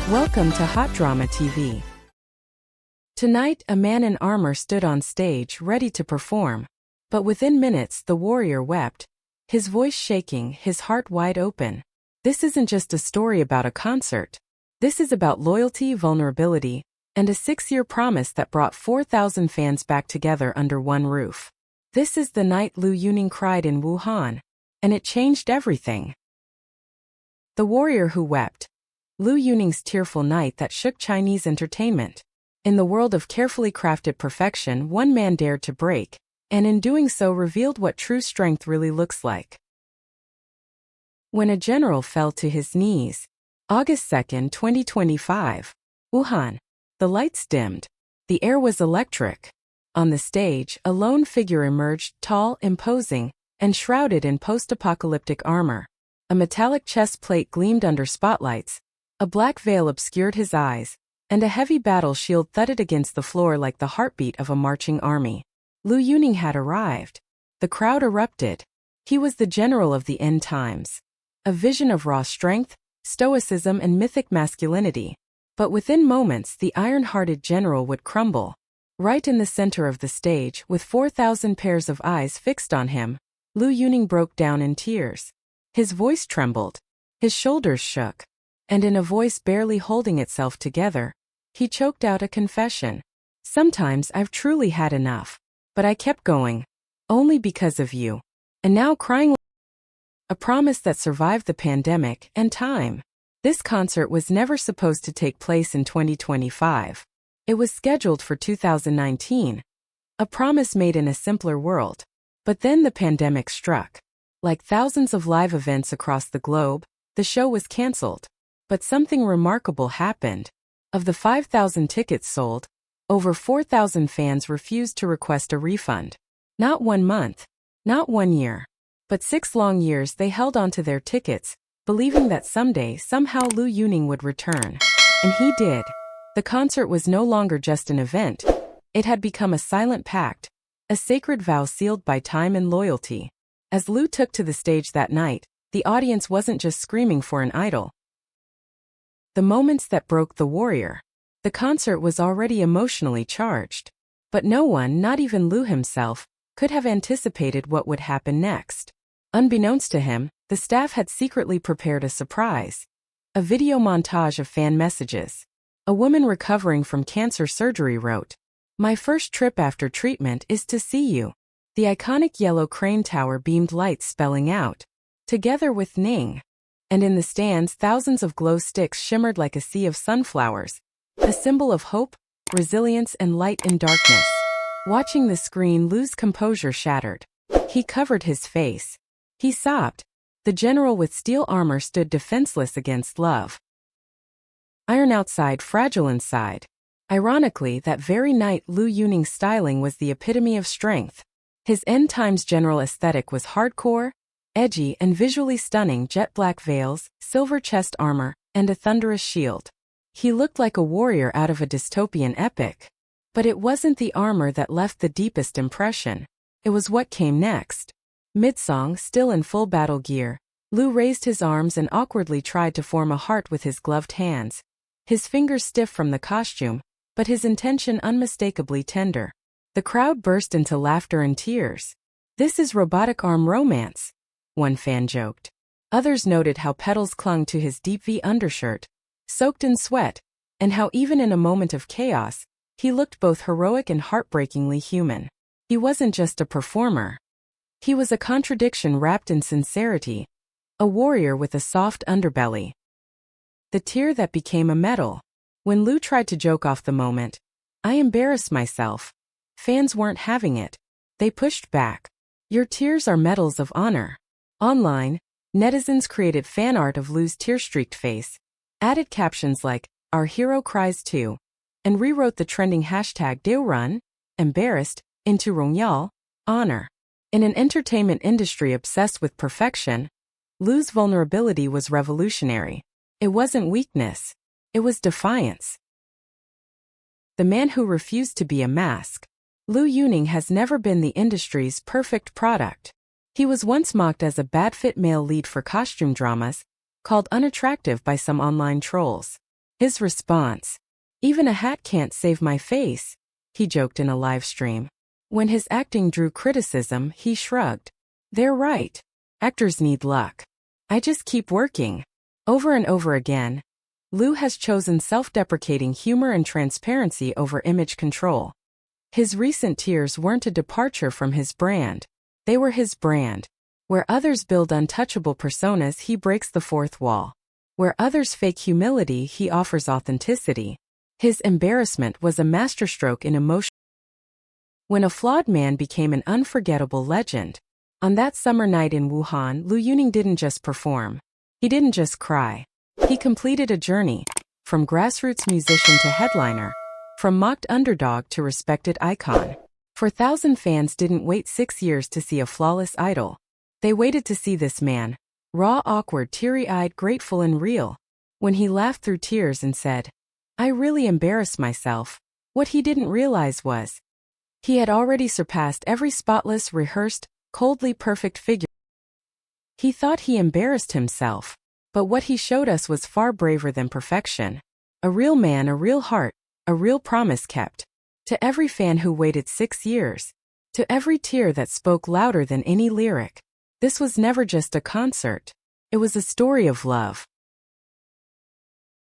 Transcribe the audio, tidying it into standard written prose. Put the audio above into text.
Welcome to Hot Drama TV. Tonight, a man in armor stood on stage ready to perform. But within minutes, the warrior wept, his voice shaking, his heart wide open. This isn't just a story about a concert. This is about loyalty, vulnerability, and a 6-year promise that brought 4,000 fans back together under one roof. This is the night Liu Yuning cried in Wuhan, and it changed everything. The warrior who wept. Liu Yuning's tearful night that shook Chinese entertainment. In the world of carefully crafted perfection, one man dared to break, and in doing so revealed what true strength really looks like. When a general fell to his knees. August 2, 2025. Wuhan. The lights dimmed. The air was electric. On the stage, a lone figure emerged, tall, imposing, and shrouded in post-apocalyptic armor. A metallic chest plate gleamed under spotlights. A black veil obscured his eyes, and a heavy battle shield thudded against the floor like the heartbeat of a marching army. Liu Yuning had arrived. The crowd erupted. He was the general of the end times. A vision of raw strength, stoicism, and mythic masculinity. But within moments, the iron-hearted general would crumble. Right in the center of the stage, with 4,000 pairs of eyes fixed on him, Liu Yuning broke down in tears. His voice trembled. His shoulders shook. And in a voice barely holding itself together, he choked out a confession. Sometimes I've truly had enough. But I kept going. Only because of you. And now crying. A promise that survived the pandemic and time. This concert was never supposed to take place in 2025. It was scheduled for 2019. A promise made in a simpler world. But then the pandemic struck. Like thousands of live events across the globe, the show was canceled. But something remarkable happened. Of the 5,000 tickets sold, over 4,000 fans refused to request a refund. Not 1 month, not 1 year, but 6 long years they held on to their tickets, believing that someday, somehow Liu Yuning would return. And he did. The concert was no longer just an event. It had become a silent pact, a sacred vow sealed by time and loyalty. As Liu took to the stage that night, the audience wasn't just screaming for an idol. The moments that broke the warrior. The concert was already emotionally charged. But no one, not even Liu himself, could have anticipated what would happen next. Unbeknownst to him, the staff had secretly prepared a surprise. A video montage of fan messages. A woman recovering from cancer surgery wrote, "My first trip after treatment is to see you." The iconic yellow crane tower beamed lights spelling out, "Together with Ning." And in the stands, thousands of glow sticks shimmered like a sea of sunflowers, a symbol of hope, resilience, and light in darkness. Watching the screen, Liu's composure shattered. He covered his face. He sobbed. The general with steel armor stood defenseless against love. Iron outside, fragile inside. Ironically, that very night Liu Yuning's styling was the epitome of strength. His end-times general aesthetic was hardcore, edgy, and visually stunning: jet black veils, silver chest armor, and a thunderous shield. He looked like a warrior out of a dystopian epic. But it wasn't the armor that left the deepest impression. It was what came next. Mid-song, still in full battle gear, Liu raised his arms and awkwardly tried to form a heart with his gloved hands. His fingers stiff from the costume, but his intention unmistakably tender. The crowd burst into laughter and tears. "This is robotic arm romance," one fan joked. Others noted how petals clung to his deep V undershirt, soaked in sweat, and how even in a moment of chaos, he looked both heroic and heartbreakingly human. He wasn't just a performer. He was a contradiction wrapped in sincerity, a warrior with a soft underbelly. The tear that became a medal. When Liu tried to joke off the moment, "I embarrassed myself," fans weren't having it. They pushed back. "Your tears are medals of honor." Online, netizens created fan art of Liu's tear-streaked face, added captions like, "Our hero cries too," and rewrote the trending hashtag #Deurun, embarrassed, into Rongyal, honor. In an entertainment industry obsessed with perfection, Liu's vulnerability was revolutionary. It wasn't weakness. It was defiance. The man who refused to be a mask. Liu Yuning has never been the industry's perfect product. He was once mocked as a bad-fit male lead for costume dramas, called unattractive by some online trolls. His response: "Even a hat can't save my face," he joked in a live stream. When his acting drew criticism, he shrugged. "They're right. Actors need luck. I just keep working." Over and over again, Liu has chosen self-deprecating humor and transparency over image control. His recent tears weren't a departure from his brand. They were his brand. Where others build untouchable personas, he breaks the fourth wall. Where others fake humility, he offers authenticity. His embarrassment was a masterstroke in emotion. When a flawed man became an unforgettable legend. On that summer night in Wuhan, Liu Yuning didn't just perform. He didn't just cry. He completed a journey, from grassroots musician to headliner, from mocked underdog to respected icon. 4,000 fans didn't wait 6 years to see a flawless idol. They waited to see this man, raw, awkward, teary-eyed, grateful and real. When he laughed through tears and said, "I really embarrassed myself," what he didn't realize was, he had already surpassed every spotless, rehearsed, coldly perfect figure. He thought he embarrassed himself, but what he showed us was far braver than perfection. A real man, a real heart, a real promise kept. To every fan who waited 6 years, to every tear that spoke louder than any lyric, this was never just a concert. It was a story of love.